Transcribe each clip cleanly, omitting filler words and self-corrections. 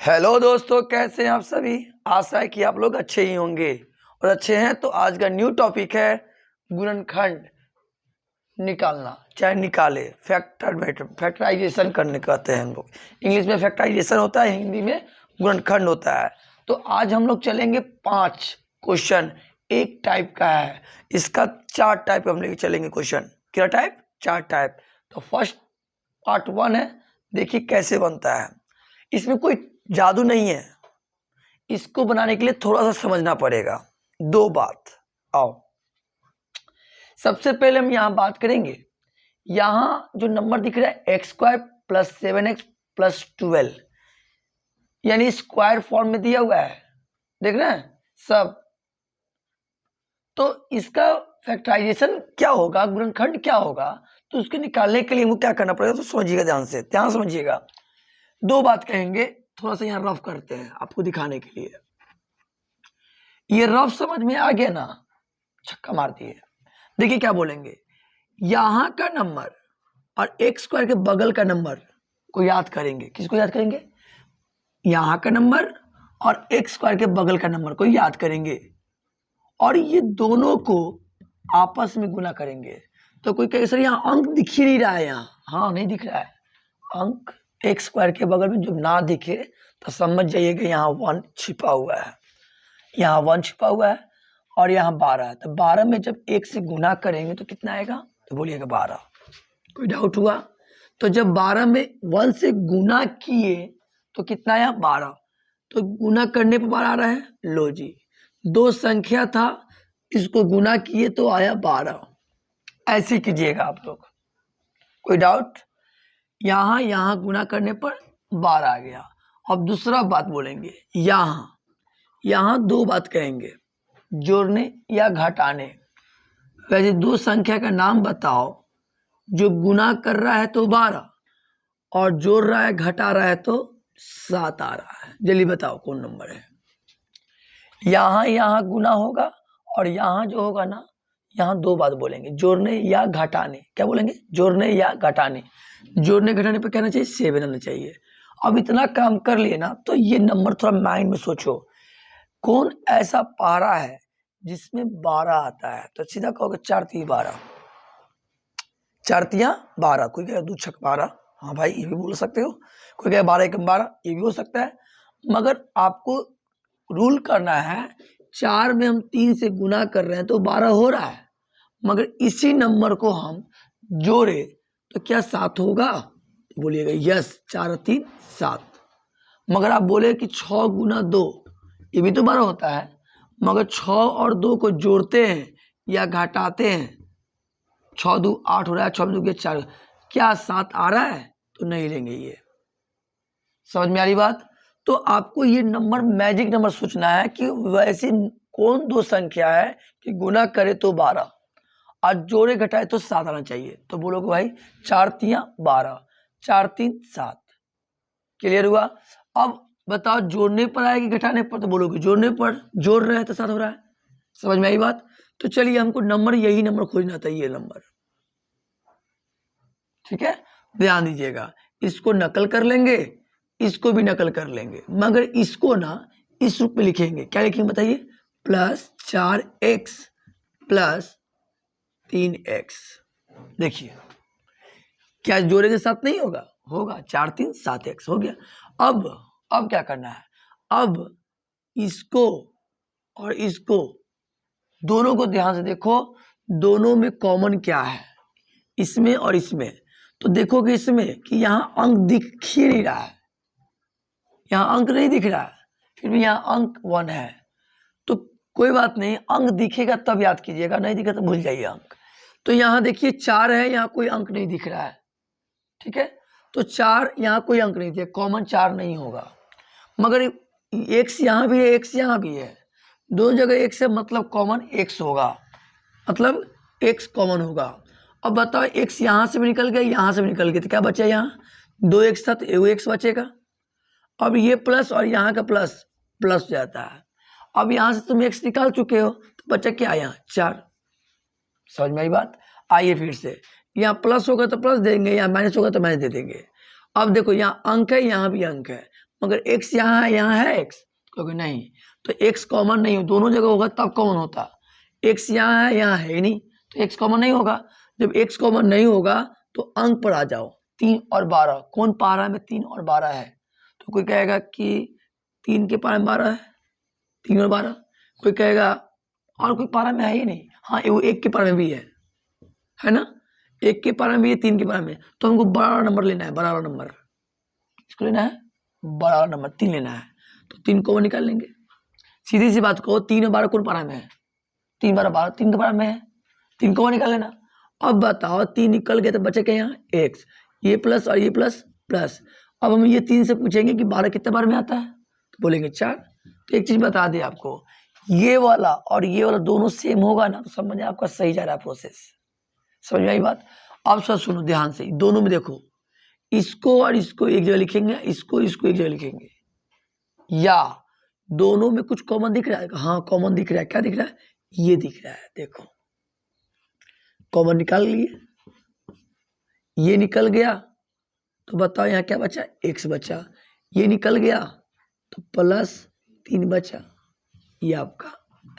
Hello दोस्तों, कैसे हैं आप सभी। आशा है कि आप लोग अच्छे ही होंगे और अच्छे हैं। तो आज का न्यू टॉपिक है गुणनखंड निकालना, चाहे निकाले, फैक्टराइजेशन करने कहते हैं हम लोग। इंग्लिश में फैक्टराइजेशन होता है, हिंदी में गुणनखंड होता है। तो आज हम लोग चलेंगे 5 क्वेश्चन, एक टाइप का है। इसका 4 टाइप हम लेके चलेंगे क्वेश्चन। क्या टाइप? 4 टाइप। तो फर्स्ट पार्ट 1 है, देखिए कैसे बनता है। इसमें कोई जादू नहीं है, इसको बनाने के लिए थोड़ा सा समझना पड़ेगा। 2 बात। आओ, सबसे पहले हम यहां बात करेंगे। यहां जो नंबर दिख रहा है x² + 7x + 12, यानी स्क्वायर फॉर्म में दिया हुआ है, देख रहे हैं सब। तो इसका फैक्टराइजेशन क्या होगा, गुणनखंड क्या होगा, तो उसके निकालने के लिए हमको क्या करना पड़ेगा, तो समझिएगा, ध्यान समझिएगा। 2 बात कहेंगे, थोड़ा सा यहाँ रफ करते हैं आपको दिखाने के लिए। ये रफ समझ में आ गया ना, छक्का मार दिए। देखिए क्या बोलेंगे, यहां का नंबर और x² के बगल का नंबर को याद करेंगे। किसको याद करेंगे? यहां का नंबर और x² के बगल का नंबर को याद करेंगे, और ये दोनों को आपस में गुना करेंगे। तो कोई कहे सर यहाँ अंक दिख ही नहीं रहा है, यहाँ हाँ नहीं दिख रहा है अंक। x² के बगल में जब ना दिखे तो समझ जाइएगा यहाँ 1 छिपा हुआ है, यहाँ 1 छिपा हुआ है और यहाँ 12 है। तो 12 में जब 1 से गुना करेंगे तो कितना आएगा, तो बोलिएगा 12। कोई डाउट हुआ? तो जब 12 में 1 से गुना किए तो कितना आया, 12। तो गुना करने पर 12 आ रहा है। लो जी, 2 संख्या था, इसको गुना किए तो आया 12। ऐसे कीजिएगा आप लोग। कोई डाउट? यहाँ गुना करने पर 12 आ गया। अब दूसरा बात बोलेंगे, यहाँ 2 बात कहेंगे, जोड़ने या घटाने। वैसे 2 संख्या का नाम बताओ जो गुना कर रहा है तो 12 और जोड़ रहा है, घटा रहा है तो 7 आ रहा है। जल्दी बताओ कौन नंबर है। यहाँ गुना होगा और यहाँ जो होगा ना, यहाँ 2 बात बोलेंगे, जोड़ने या घटाने। क्या बोलेंगे? जोड़ने या घटाने। जोड़ने घटाने पर कहना चाहिए 7 आना चाहिए। अब इतना काम कर लिए ना, तो ये नंबर थोड़ा माइंड में सोचो, कौन ऐसा पारा है जिसमें 12 आता है। तो सीधा कहोगे 4 3 12, 4 3 12। कोई कहे 2 6 12, हाँ भाई ये भी बोल सकते हो। कोई कहे 12 1 12, ये भी हो सकता है। मगर आपको रूल करना है, 4 में हम 3 से गुना कर रहे हैं तो 12 हो रहा है, मगर इसी नंबर को हम जोड़े तो क्या 7 होगा? बोलिएगा यस, 4 और 3 7। मगर आप बोले कि 6 गुना 2, ये भी तो 12 होता है, मगर 6 और 2 को जोड़ते हैं या घटाते हैं, 6 2 8 हो रहा है, 6 2 के 4, क्या 7 आ रहा है? तो नहीं लेंगे ये। समझ में आ रही बात? तो आपको ये नंबर मैजिक नंबर सोचना है कि वैसी कौन 2 संख्या है कि गुना करे तो 12 और जोड़े घटाए तो 7 आना चाहिए। तो बोलोगे भाई 4 3 12, 4 3 7। क्लियर हुआ? अब बताओ जोड़ने पर आएगी घटाने पर? तो बोलोगे जोड़ने पर, जोड़ रहे हैं तो 7 हो रहा है। समझ में आई बात? तो चलिए हमको नंबर, यही नंबर खोजना था, ये नंबर। ठीक है, ध्यान दीजिएगा। इसको नकल कर लेंगे, इसको भी नकल कर लेंगे, मगर इसको ना इस रूप में लिखेंगे। क्या लिखेंगे बताइए? +4x + 3x। देखिए क्या जोड़े के साथ नहीं होगा? होगा। 4 3 7x हो गया। अब क्या करना है, अब इसको और इसको दोनों को ध्यान से देखो, दोनों में कॉमन क्या है, इसमें और इसमें। तो देखोगे इसमें कि यहाँ अंक दिख ही नहीं रहा है, यहाँ अंक नहीं दिख रहा है, फिर भी यहाँ अंक 1 है। तो कोई बात नहीं, अंक दिखेगा तब याद कीजिएगा, नहीं दिखा तो भूल जाइए अंक। तो यहाँ देखिए 4 है, यहाँ कोई अंक नहीं दिख रहा है। ठीक है, तो 4 यहाँ कोई अंक नहीं दिया, कॉमन 4 नहीं होगा। मगर x यहाँ भी है, x यहाँ भी है, दो जगह x है, मतलब कॉमन x होगा, मतलब x कॉमन होगा। अब बताओ x यहाँ से भी निकल गया, यहाँ से भी निकल गया, तो क्या बचा? यहाँ 2x था तो एगो x बचेगा। अब ये प्लस और यहाँ का प्लस प्लस जाता है। अब यहाँ से तुम x निकाल चुके हो, तो बचा क्या? यहाँ 4। समझ में आई बात? आइए फिर से, यहाँ प्लस होगा तो प्लस देंगे, यहाँ माइनस होगा तो माइनस दे देंगे। अब देखो यहाँ अंक है, यहाँ भी अंक है, मगर x यहाँ है x, क्योंकि नहीं, तो x कॉमन नहीं हो, दोनों जगह होगा तब कॉमन होता। x यहाँ है ही नहीं, तो x कॉमन नहीं होगा। जब x कॉमन नहीं होगा तो अंक पर आ जाओ, 3 और 12, कौन पारा में 3 और 12 है? तो कोई कहेगा कि 3 के पारा में 12 है, 3 और 12। कोई कहेगा और कोई पारा में है ही नहीं, हाँ वो 1 के पारा में भी है ना, 1 के पारा में भी है, 3 के पारा में। तो हमको बड़ा नंबर लेना है, बड़ा नंबर इसको लेना है, बड़ा नंबर 3 लेना है। तो 3 को निकाल लेंगे, सीधी सी बात कहो, 3 और 12 कौन पारा में है? 3 12 12, 3 के पारा में है, 3 को निकाल लेना। अब बताओ 3 निकल गए तो बचे क्या यहाँ x, ये प्लस और ये प्लस प्लस। अब हम ये 3 से पूछेंगे कि 12 कितने बार में आता है, तो बोलेंगे 4। तो एक चीज बता दे आपको, ये वाला और ये वाला दोनों सेम होगा ना, तो समझ में आपका सही जा रहा है प्रोसेस। समझ में आई बात? अब सब सुनो ध्यान से, दोनों में देखो, इसको और इसको एक जगह लिखेंगे, इसको एक जगह लिखेंगे, या दोनों में कुछ कॉमन दिख रहा है? हाँ कॉमन दिख रहा है। क्या दिख रहा है? ये दिख रहा है, देखो कॉमन निकाल लिए, ये निकल गया, तो बताओ यहाँ क्या बचा? x बचा। ये निकल गया तो +3 बचा, ये आपका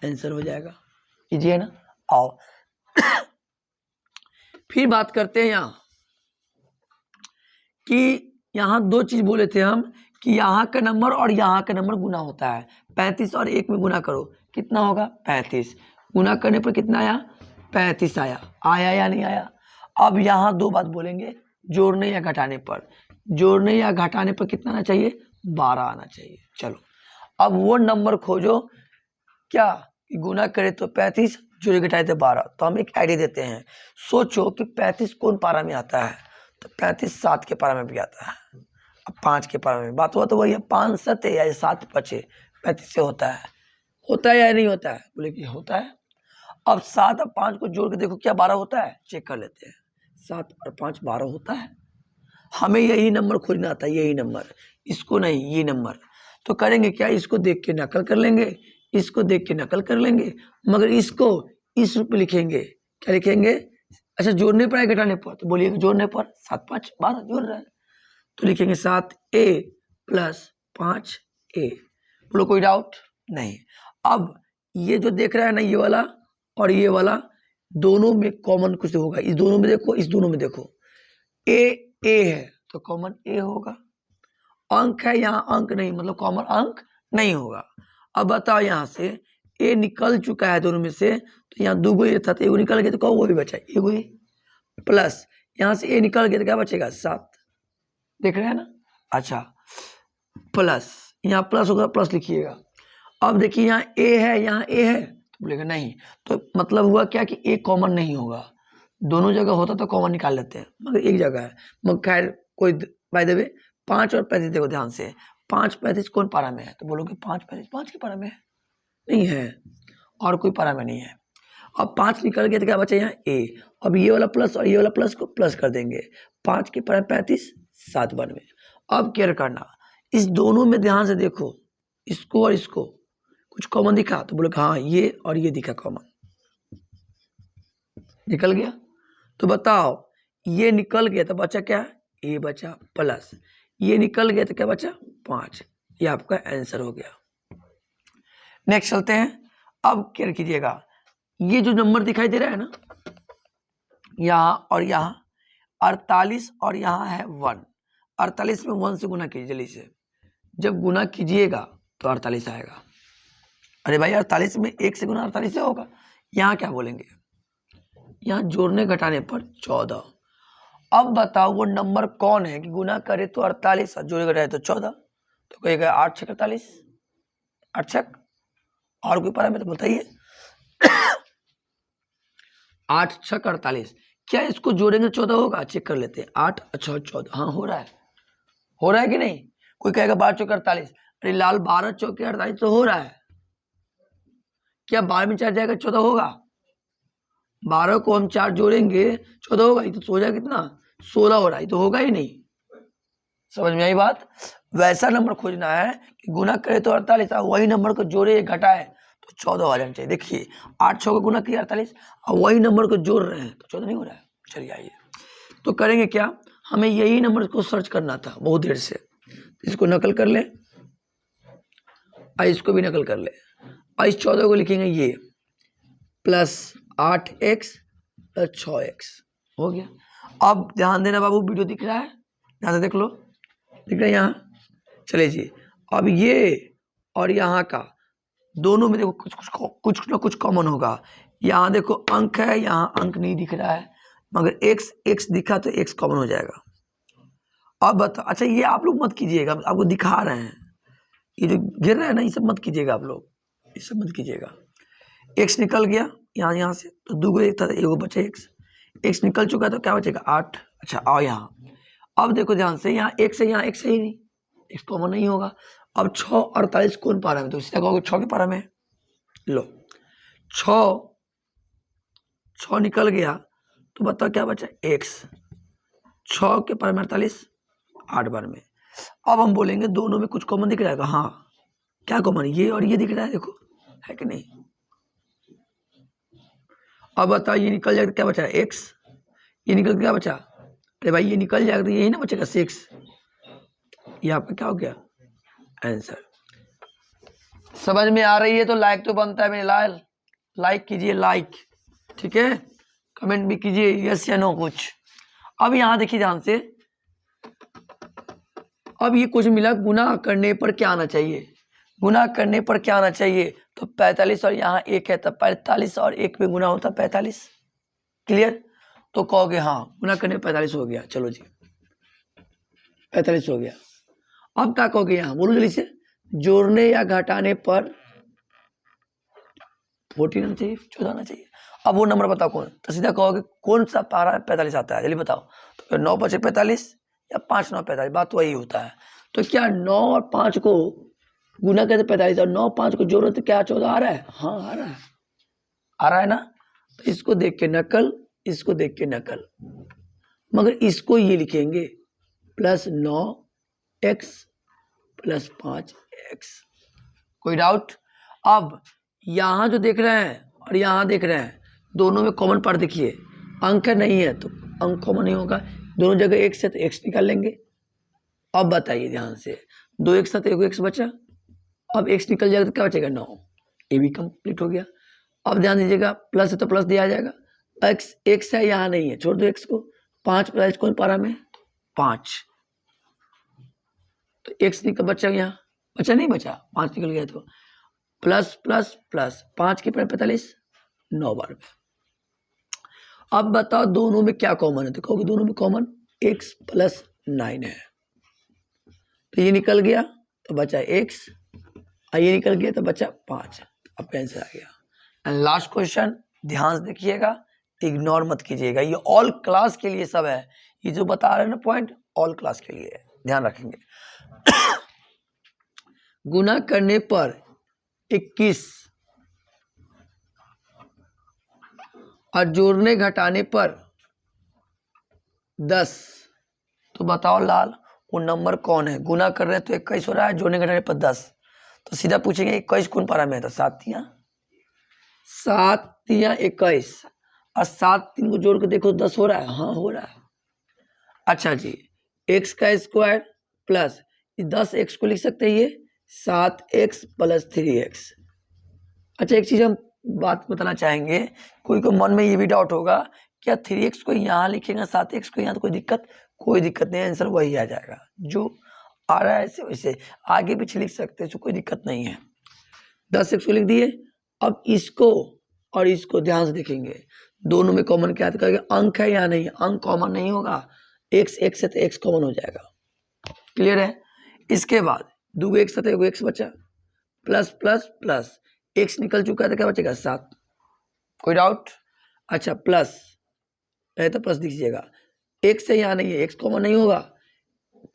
आंसर हो जाएगा। इजी है ना? आओ फिर बात करते हैं यहाँ कि यहाँ 2 चीज बोले थे हम कि यहाँ का नंबर और यहाँ का नंबर गुना होता है। 35 और 1 में गुना करो, कितना होगा? 35। गुना करने पर कितना आया? 35 आया या नहीं आया? अब यहाँ 2 बात बोलेंगे, जोड़ने या घटाने पर। जोड़ने या घटाने पर कितना आना चाहिए? 12 आना चाहिए। चलो अब वो नंबर खोजो क्या कि गुना करे तो 35, जोड़े घटाए तो 12। तो हम एक आइडिया देते हैं, सोचो कि 35 कौन पारा में आता है? तो 35 7 के पारा में भी आता है। अब 5 के पारा में बात हुआ तो वही है, 5 7 या 7 5 35 से होता है या नहीं होता है? बोले कि होता है। अब 7 और 5 को जोड़ के देखो क्या 12 होता है? चेक कर लेते हैं, 7 और 5 12 होता है। हमें यही नंबर खोजना था, यही नंबर, इसको नहीं, ये नंबर। तो करेंगे क्या? इसको देख के नकल कर लेंगे, इसको देख के नकल कर लेंगे, मगर इसको इस रूप में लिखेंगे। क्या लिखेंगे? अच्छा जोड़ने पर है घटाने पर? तो बोलिए जोड़ने पर, 7 5 12 जोड़ रहा है, तो लिखेंगे 7a + 5a। बोलो कोई डाउट नहीं? अब ये जो देख रहा है ना, ये वाला और ये वाला, दोनों में कॉमन कुछ होगा। इस दोनों में देखो, इस दोनों में देखो, ए है तो कॉमन ए होगा। अंक है यहाँ, अंक नहीं, मतलब कॉमन अंक नहीं होगा। अब बताओ यहाँ से ए निकल चुका है दोनों में से, तो यहाँ 2 ये था तो एगो निकल गया, तो कौन वो भी बचा? एगो ही, प्लस यहाँ से ए निकल गया तो क्या बचेगा? 7। देख रहे हैं ना? अच्छा प्लस, यहाँ प्लस होगा, प्लस लिखिएगा। अब देखिए यहाँ ए है, यहाँ ए है, तो बोलेगा नहीं, तो मतलब हुआ क्या कि ए कॉमन नहीं होगा। दोनों जगह होता तो कॉमन निकाल लेते हैं, मगर एक जगह है। मगर खैर कोई, बाय द वे 5 और 35 देखो ध्यान से, 5 35 कौन पारा में है? तो बोलोगे 5 35 5 के पारा में है, नहीं है, और कोई पारा में नहीं है। अब 5 निकल गया तो क्या बचा? यहाँ ए। अब ये वाला प्लस और ये वाला प्लस को प्लस कर देंगे, 5 के पारा 35 7 92। अब केयर करना, इस दोनों में ध्यान से देखो, इसको और इसको कुछ कॉमन दिखा? तो बोलोगे हाँ ये और ये दिखा कॉमन, निकल गया। तो बताओ ये निकल गया तो बचा क्या? ए बचा, प्लस ये निकल गया तो क्या बचा? 5। ये आपका आंसर हो गया। नेक्स्ट चलते हैं। अब क्या कीजिएगा, ये जो नंबर दिखाई दे रहा है ना, यहाँ और यहाँ 48 और यहाँ है 1। 48 में 1 से गुना कीजिए जल्दी से, जब गुना कीजिएगा तो 48 आएगा। अरे भाई 48 में 1 से गुना 48 से होगा। यहाँ क्या बोलेंगे? यहाँ जोड़ने घटाने पर 14। अब बताओ वो नंबर कौन है कि गुना करे तो 48 और जोड़े घटाए तो 14? तो कहेगा 8 6 48, 8 6, और कोई पैरामीटर बताइए। 8 6 48, क्या इसको जोड़ेंगे 14 होगा? चेक कर लेते हैं, 8 6 14, हाँ हो रहा है कि नहीं? कोई कहेगा 12 चौके 48, अरे लाल 12 चौके 48 तो हो रहा है। क्या 12 में 4 जाएगा 14 होगा? 12 को हम 4 जोड़ेंगे 14 होगा? ये तो हो जाएगा कितना? 16 हो रहा है, तो होगा ही नहीं। समझ में आई बात? वैसा नंबर खोजना है कि गुना करे तो 48, वही नंबर को जोड़े घटाए तो 14 आ जाना चाहिए। देखिए 8 6 को गुना किया 48, और वही नंबर को जोड़ रहे हैं तो 14 नहीं हो रहा है। चलिए आइए तो करेंगे क्या, हमें यही नंबर को सर्च करना था बहुत देर से। इसको नकल कर ले और इसको भी नकल कर ले और इस 14 को लिखेंगे ये प्लस 8x प्लस 6x हो गया। अब ध्यान देना बाबू, वीडियो दिख रहा है, ध्यान से देख लो, दिख रहा है यहाँ। चलिए जी, अब ये और यहाँ का दोनों में देखो कुछ ना कुछ कॉमन होगा। यहाँ देखो अंक है, यहाँ अंक नहीं दिख रहा है, मगर x दिखा तो x कॉमन हो जाएगा। अब बताओ, अच्छा ये आप लोग मत कीजिएगा, आपको दिखा रहे हैं, ये जो गिर रहा है ना ये सब मत कीजिएगा आप लोग, ये सब मत कीजिएगा। x निकल गया यहाँ से, तो 2 एक था, एगो बचा x निकल चुका है, तो क्या बचेगा 8। अच्छा आओ यहाँ, अब देखो ध्यान से, यहाँ x है, यहाँ x है ही नहीं, x कॉमन नहीं होगा। अब 6 और 48 कौन पारा में, तो सीधा कहोगे 6 के पारा में। लो 6 निकल गया, तो बताओ क्या बचा x, 6 के पारा में 48, 8 बार में। अब हम बोलेंगे दोनों में कुछ कॉमन दिख रहा है, हाँ क्या कॉमन, ये और ये दिख रहा है, देखो है कि नहीं। अब बताओ ये निकल जाएगा तो क्या बचा x, ये निकल क्या बचा, अरे भाई ये निकल जाएगा तो यही ना बचेगा 6। ये आपका क्या हो गया आंसर। समझ में आ रही है तो लाइक तो बनता है मेरे लाल, लाइक कीजिए लाइक, ठीक है, कमेंट भी कीजिए यस या नो कुछ। अब यहाँ देखिए ध्यान से, अब ये कुछ मिला, गुना करने पर क्या आना चाहिए, गुना करने पर क्या आना चाहिए, तो 45 और यहाँ 1 है, तो 45 और 1 में गुना होता 45, क्लियर। तो कहोगे हाँ गुना करने 45 हो गया, चलो जी 45 हो गया। अब क्या कहोगे यहाँ, बोलो जल्दी से, जोड़ने या घटाने पर 14 आना चाहिए, 14 आना चाहिए। अब वो नंबर बताओ कौन, तो सीधा कहोगे कौन सा पारा 45 आता है, जल्दी बताओ। तो फिर 9 बचे 45 या 5 9 45, बात तो वही होता है। तो क्या 9 और 5 को गुना करते 45 और 9 5 को जोड़ो तो क्या 14 आ रहा है, हाँ आ रहा है, आ रहा है ना। तो इसको देख के नकल, इसको देख के नकल, मगर इसको ये लिखेंगे प्लस 9x प्लस 5x। कोई डाउट। अब यहाँ जो देख रहे हैं और यहाँ देख रहे हैं, दोनों में कॉमन पार्ट देखिए, अंक नहीं है तो अंक कॉमन नहीं होगा, दोनों जगह x है तो x निकाल लेंगे। अब बताइए ध्यान से, 2x था तो एगो x बचा, अब x निकल जाएगा तो क्या बचेगा 9, ये भी कंप्लीट हो गया। अब ध्यान दीजिएगा, प्लस है तो प्लस दिया जाएगा, x है यहाँ नहीं है, छोड़ दो x को, 5 प्लस कौन पारा में 5, तो x निकल बचा, यहाँ बचा नहीं बचा, 5 निकल गया, तो प्लस प्लस प्लस 5 के पर 45, 9 बार में। अब बताओ दोनों में क्या कॉमन है, तो कहोगे दोनों में कॉमन x प्लस 9 है, तो ये निकल गया तो बचा x, और ये निकल गया तो बचा 5। अब आंसर आ गया। एंड लास्ट क्वेश्चन, ध्यान से देखिएगा, इग्नोर मत कीजिएगा, ये ऑल क्लास के लिए सब है, ये जो बता रहे हैं ना पॉइंट, ऑल क्लास के लिए है, ध्यान रखेंगे। गुना करने पर 21 और जोड़ने घटाने पर 10, तो बताओ लाल वो नंबर कौन है। गुना कर रहे हैं तो 21 हो रहा है, जोड़ने घटाने पर 10, तो सीधा पूछेंगे 21 कौन पारा में है, तो 7 तिया 21, और 7 3 को जोड़ के देखो 10 हो रहा है, हाँ हो रहा है। अच्छा जी, x का स्क्वायर प्लस 10x को लिख सकते हैं, ये 7x प्लस 3x। अच्छा एक चीज हम बात बताना चाहेंगे, कोई को मन में ये भी डाउट होगा, क्या 3x को यहाँ लिखेगा 7x को यहाँ, तो कोई दिक्कत नहीं है, आंसर वही आ जाएगा जो आ रहा है, ऐसे वैसे आगे पीछे लिख सकते हैं, तो कोई दिक्कत नहीं है। 10x को लिख दिए। अब इसको और इसको ध्यान से देखेंगे, दोनों में कॉमन क्या है, अंक है या नहीं, अंक कॉमन नहीं होगा, x है तो x कॉमन हो जाएगा, क्लियर है। इसके बाद 2x था तो एगो x बचा, प्लस प्लस प्लस x निकल चुका है तो क्या बचेगा 7, कोई डाउट। अच्छा प्लस है तो प्लस दीजिएगा, x है यहाँ नहीं है, x कॉमन नहीं होगा,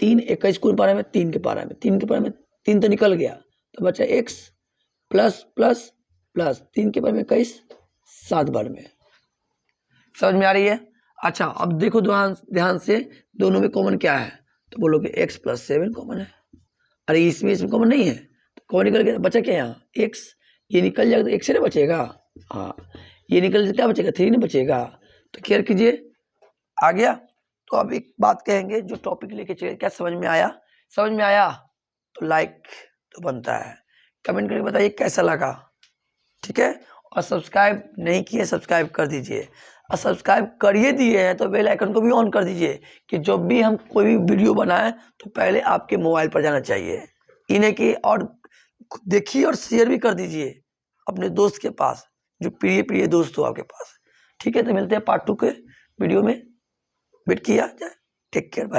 3 21 कौन पारा में 3 के पारा में, 3 के पारा में 3 तो निकल गया, तो बचा x प्लस प्लस प्लस 3 के पारा में 21, 7 बार में। समझ में आ रही है। अच्छा अब देखो ध्यान से, दोनों में कॉमन क्या है, तो बोलोगे x प्लस 7 कॉमन है, अरे इसमें कॉमन नहीं है, तो कौन निकल गया, बचा क्या यहाँ x, ये निकल जाएगा तो x से ना बचेगा, हाँ ये निकल जाए क्या बचेगा 3 नहीं बचेगा, तो क्लियर कीजिए, आ गया। तो अब एक बात कहेंगे, जो टॉपिक लेके चले, क्या समझ में आया, समझ में आया तो लाइक तो बनता है, कमेंट करके बताइए कैसा लगा, ठीक है। और सब्सक्राइब नहीं किए सब्सक्राइब कर दीजिए, और सब्सक्राइब करिए दिए हैं तो बेल आइकन को भी ऑन कर दीजिए कि जब भी हम कोई भी वीडियो बनाएं तो पहले आपके मोबाइल पर जाना चाहिए। इन्हें कि और देखिए और शेयर भी कर दीजिए अपने दोस्त के पास, जो प्रिय प्रिय दोस्त हो आपके पास, ठीक है। तो मिलते हैं पार्ट 2 के वीडियो में, वेट किया जाए। Take care, bye.